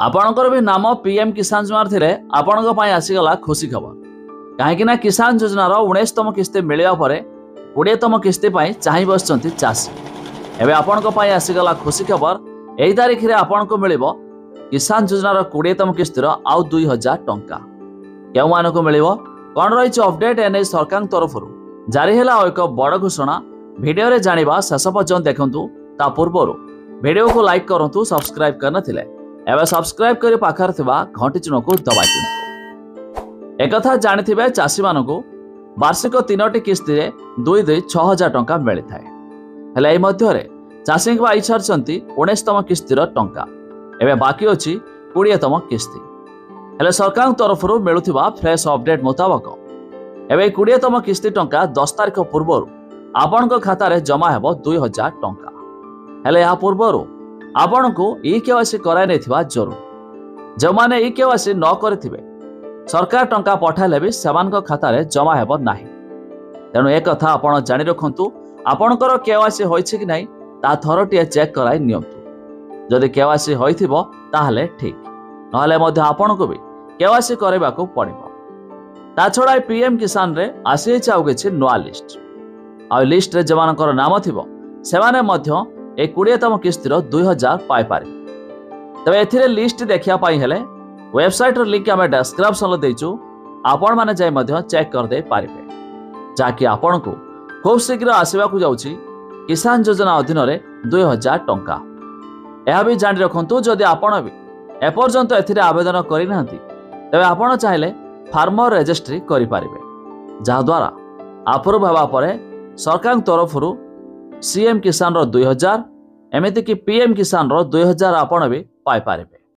आपणकर भी नाम पीएम किसान योजना थिले आपणक पई आसीगला खुशी खबर कहीं किसान योजनार 19तम किस्ती मिलवा पर 20तम किस्ती चाह बसुँच चाषी एवं आपण आसीगला खुशी खबर यही तारीख में आपन को मिल किसान योजनार 20तम किस्तीर आउ 2000 टंका क्यों मानक मिल कौन रही अपडेट एने सरकार तरफ जारी है एक बड़ घोषणा भिडियो रे जानिबा शेष पर्यंत देखंतु ता पूर्व भिडियो को लाइक करंतु सब्सक्राइब करन थिले एवं सब्सक्राइब करी पाखर थिबा घंटी चिन्ह को दबाई दियंतु। एक कथा जानिथिबे चाषी मानकु वार्षिक 3टी किस्ती रे 2-6,000 टंका मिली थाए हेले एई मध्य रे चाषी पाई छारचंती 19तम किस्तीर टंका एवं बाकी अछि 20तम किस्ती हेले सरकार तरफ मिलुथिबा फ्रेश अपडेट मुताबक एवं 20तम किस्ती टंका 10 तारिख पूर्व आपणक खाता रे जमा हेबो 2000 टंका हेले या पूर्व आपण को केवाईसी कराई नहीं जरूर जो माने केवाईसी न करिथिबे सरकार टंका पठाइले भी सेमान खाता रे जमा हेबो नाही तेणु एक कथा आपण जानि रखंतु आपणकर केवाईसी होइछि कि नाही ता थरटिए चेक कराई नियंतु जदि केवाईसी होइथिबो ताहले ठीक नहले मध्ये आपण को भी केवाईसी करेबाको पड़िबो ता छडा पीएम किसान रे आसी चाउ किछि नोआ लिस्ट आ लिस्ट रे जमानकर नाम थिबो सेमाने मध्ये 20तम किस्तीर 2000 पाई पारे तबे एथिरे लिस्ट देखिया पाई हेले वेबसाइट रो लिंक आमे डिस्क्रिप्शन रे देइछु आपण माने जाय मध्ये चेक कर दे पारिबे जाकि आपण को खूब शीघ्र आसीबा को जाउछि किसान योजना अधीन रे 2000 टंका एहा भी जानि रखंतु जदि आपण भी एपर्यंत एथिरे आवेदन करि नांती तबे आपण चाहिले फार्मर रजिस्ट्री करि पारिबे जा द्वारा अप्रूव हेबा परे सरकार तरफ सीएम किसान रो 2000 एमती कि पीएम किसान रो 2000 आपण भी पाई पारिबे।